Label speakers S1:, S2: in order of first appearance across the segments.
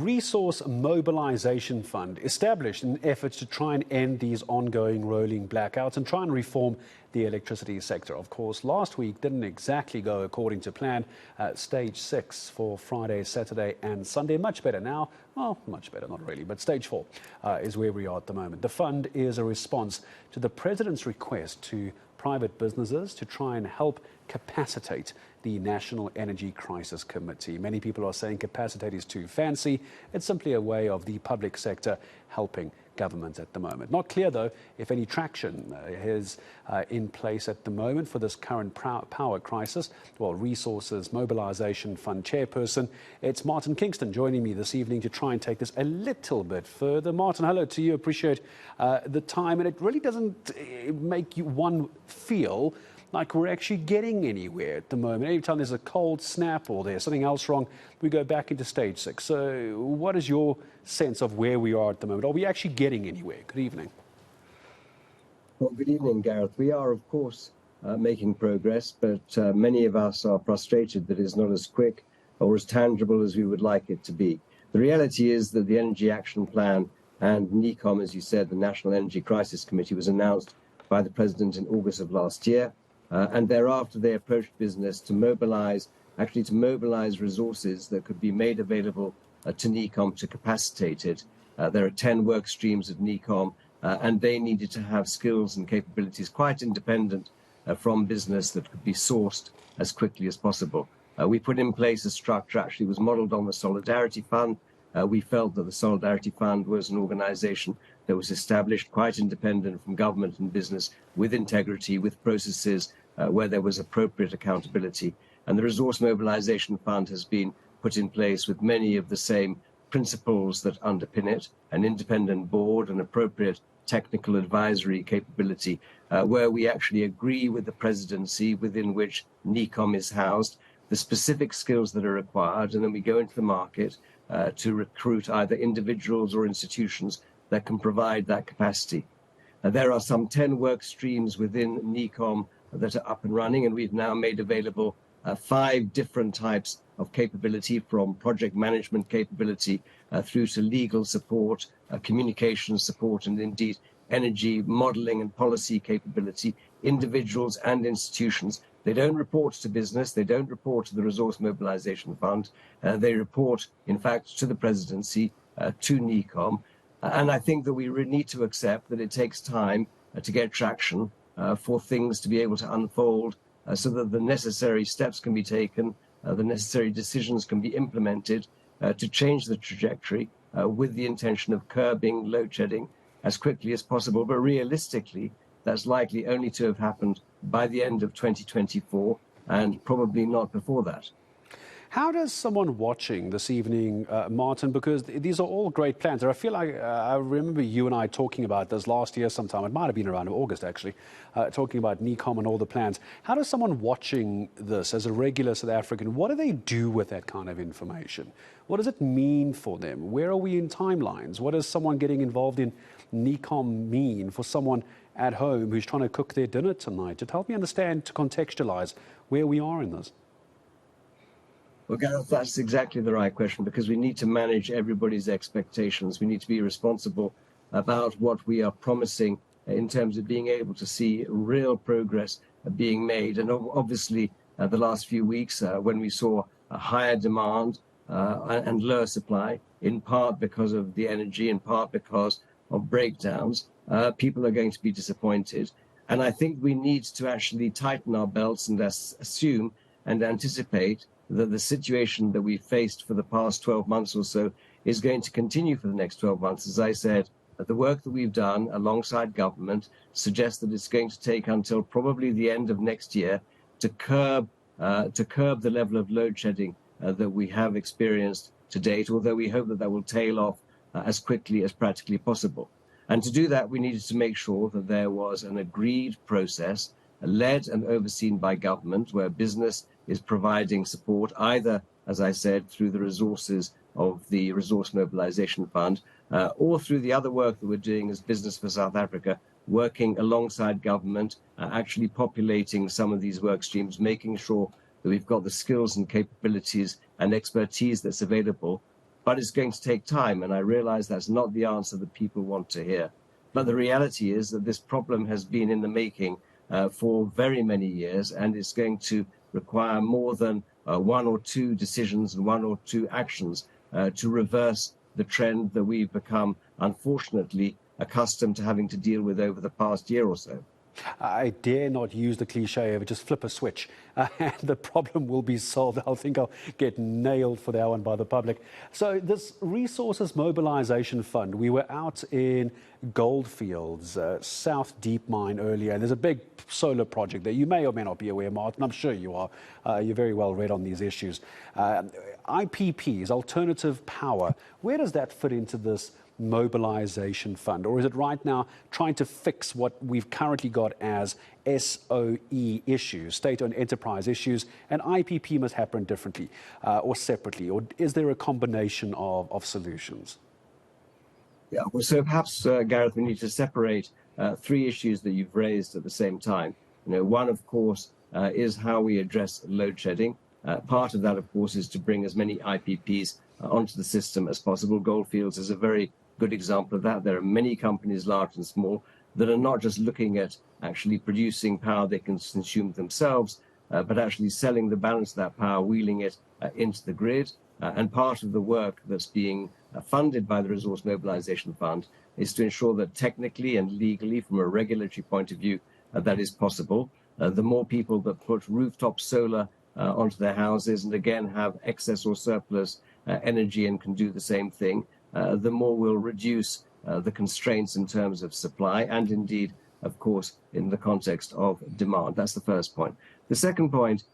S1: Resource Mobilisation Fund, established in efforts to try and end these ongoing rolling blackouts and try and reform the electricity sector. Of course, last week didn't exactly go according to plan. Stage 6 for Friday, Saturday and Sunday. Much better now. Well, much better, not really, but stage 4 is where we are at the moment. The fund is a response to the President's request to private businesses to try and help capacitate the National Energy Crisis Committee. Many people are saying capacitate is too fancy. It's simply a way of the public sector helping government at the moment. Not clear, though, if any traction is in place at the moment for this current power crisis. Well, Resources Mobilisation Fund chairperson, it's Martin Kingston joining me this evening to try and take this a little bit further. Martin, hello to you. Appreciate the time. And it really doesn't make you one feel like we're actually getting anywhere at the moment. Every time there's a cold snap or there's something else wrong, we go back into stage 6. So what is your sense of where we are at the moment? Are we actually getting anywhere? Good evening.
S2: Well, good evening, Gareth. We are, of course, making progress, but many of us are frustrated that it's not as quick or as tangible as we would like it to be. The reality is that the Energy Action Plan and NECOM, as you said, the National Energy Crisis Committee, was announced by the President in August of last year. And thereafter, they approached business to mobilize resources that could be made available to NECOM to capacitate it. There are 10 work streams at NECOM, and they needed to have skills and capabilities quite independent from business that could be sourced as quickly as possible. We put in place a structure, actually was modeled on the Solidarity Fund. We felt that the Solidarity Fund was an organization that was established quite independent from government and business, with integrity, with processes where there was appropriate accountability. And the Resource Mobilisation Fund has been put in place with many of the same principles that underpin it: an independent board, an appropriate technical advisory capability, where we actually agree with the presidency within which NECOM is housed, the specific skills that are required, and then we go into the market to recruit either individuals or institutions that can provide that capacity. There are some 10 work streams within NECOM that are up and running, and we've now made available 5 different types of capability, from project management capability through to legal support, communication support, and indeed energy modeling and policy capability. Individuals and institutions, they don't report to business, they don't report to the Resource Mobilisation Fund, they report, in fact, to the presidency, to NECOM. And I think that we need to accept that it takes time to get traction, for things to be able to unfold, so that the necessary steps can be taken, the necessary decisions can be implemented to change the trajectory with the intention of curbing load shedding as quickly as possible. But realistically, that's likely only to have happened by the end of 2024 and probably not before that.
S1: How does someone watching this evening, Martin, because these are all great plans. I feel like I remember you and I talking about this last year sometime. It might have been around August, actually, talking about NECOM and all the plans. How does someone watching this as a regular South African, what do they do with that kind of information? What does it mean for them? Where are we in timelines? What does someone getting involved in NECOM mean for someone at home who's trying to cook their dinner tonight? To help me understand, to contextualize where we are in this.
S2: Well, Gareth, that's exactly the right question, because we need to manage everybody's expectations. We need to be responsible about what we are promising in terms of being able to see real progress being made. And obviously, the last few weeks, when we saw a higher demand and lower supply, in part because of the energy, in part because of breakdowns, people are going to be disappointed. And I think we need to actually tighten our belts and assume and anticipate that the situation that we faced for the past 12 months or so is going to continue for the next 12 months. As I said, the work that we've done alongside government suggests that it's going to take until probably the end of next year to curb the level of load shedding that we have experienced to date, although we hope that that will tail off as quickly as practically possible. And to do that, we needed to make sure that there was an agreed process led and overseen by government, where business is providing support, either, as I said, through the resources of the Resource Mobilisation Fund, or through the other work that we're doing as Business for South Africa, working alongside government, actually populating some of these work streams, making sure that we've got the skills and capabilities and expertise that's available but it's going to take time. And I realize that's not the answer that people want to hear. But the reality is that this problem has been in the making for very many years, and it's going to require more than one or two decisions and one or two actions to reverse the trend that we've become, unfortunately, accustomed to having to deal with over the past year or so.
S1: I dare not use the cliche of just flip a switch and the problem will be solved. I think I'll get nailed for that one by the public. So this Resources Mobilisation Fund, we were out in Goldfields, South Deep Mine earlier, and there's a big solar project there. You may or may not be aware, Martin. I'm sure you are. You're very well read on these issues. IPPs, alternative power, where does that fit into this mobilization fund? Or is it right now trying to fix what we've currently got as SOE issues, state-owned enterprise issues, and IPP must happen differently or separately? Or is there a combination of solutions?
S2: Yeah, well, so perhaps, Gareth, we need to separate three issues that you've raised at the same time. One, of course, is how we address load shedding. Part of that, of course, is to bring as many IPPs onto the system as possible. Goldfields is a very good example of that. There are many companies, large and small, that are not just looking at actually producing power they can consume themselves, but actually selling the balance of that power, wheeling it into the grid. And part of the work that's being funded by the Resource Mobilisation Fund is to ensure that technically and legally, from a regulatory point of view, that is possible. The more people that put rooftop solar onto their houses and again have excess or surplus energy and can do the same thing, the more we'll reduce the constraints in terms of supply and indeed, of course, in the context of demand. That's the first point. The second point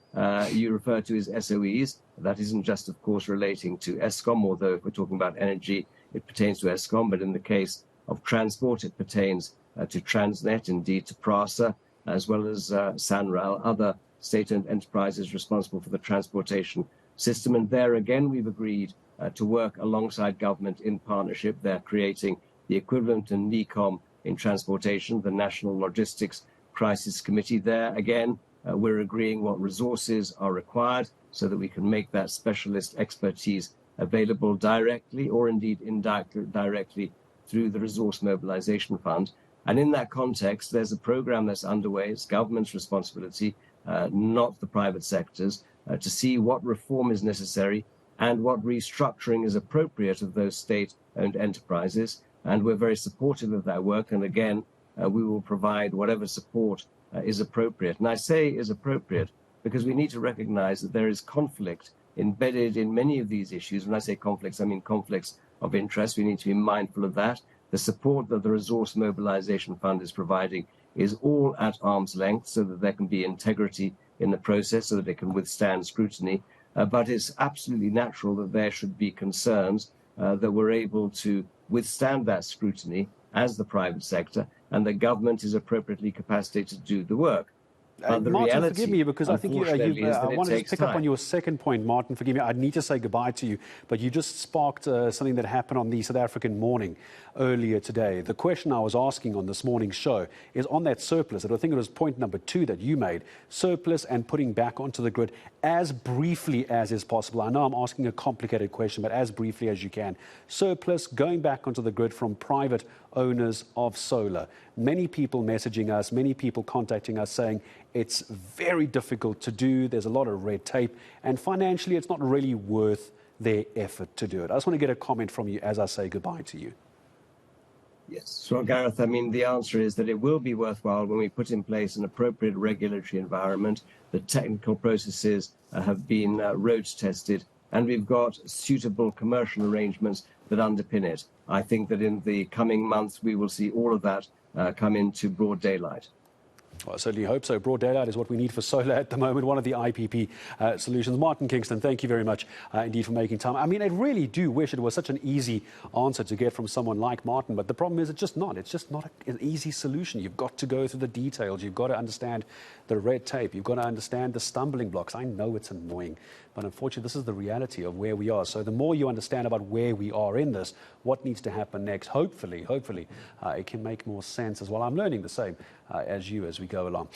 S2: you refer to is SOEs. That isn't just, of course, relating to Eskom, although if we're talking about energy, it pertains to Eskom. But in the case of transport, it pertains to Transnet, indeed to PRASA, as well as SANRAL, other state-owned enterprises responsible for the transportation system. And there again, we've agreed to work alongside government in partnership. They're creating the equivalent to NECOM in transportation, the National Logistics Crisis Committee. There again, we're agreeing what resources are required so that we can make that specialist expertise available directly or indeed indirectly through the Resource Mobilisation Fund. And in that context, there's a program that's underway. It's government's responsibility, not the private sector's, to see what reform is necessary and what restructuring is appropriate of those state-owned enterprises. And we're very supportive of that work. And again, we will provide whatever support is appropriate. And I say is appropriate because we need to recognize that there is conflict embedded in many of these issues. When I say conflicts, I mean conflicts of interest. We need to be mindful of that. The support that the Resource Mobilisation Fund is providing is all at arm's length so that there can be integrity in the process, so that it can withstand scrutiny. But it's absolutely natural that there should be concerns that we're able to withstand that scrutiny as the private sector, and the government is appropriately capacitated to do the work.
S1: Martin, forgive me, because I think I want to just pick up on your second point, Martin. Forgive me, I need to say goodbye to you, but you just sparked something that happened on the South African Morning earlier today. The question I was asking on this morning's show is on that surplus, and I think it was point number 2 that you made, surplus and putting back onto the grid as briefly as is possible. I know I'm asking a complicated question, but as briefly as you can. Surplus going back onto the grid from private owners of solar. Many people messaging us, many people contacting us saying it's very difficult to do, there's a lot of red tape, and financially it's not really worth their effort to do it. I just want to get a comment from you as I say goodbye to you.
S2: Yes, so Gareth, I mean, the answer is that it will be worthwhile when we put in place an appropriate regulatory environment. The technical processes have been road tested, and we've got suitable commercial arrangements that underpin it. I think that in the coming months, we will see all of that come into broad daylight.
S1: Well, I certainly hope so. Broad daylight is what we need for solar at the moment, one of the IPP solutions. Martin Kingston, thank you very much indeed for making time. I mean, I really do wish it was such an easy answer to get from someone like Martin, but the problem is it's just not. It's just not an easy solution. You've got to go through the details. You've got to understand the red tape. You've got to understand the stumbling blocks. I know it's annoying, but unfortunately, this is the reality of where we are. So the more you understand about where we are in this, what needs to happen next, hopefully, it can make more sense as well. I'm learning the same as you as we go along.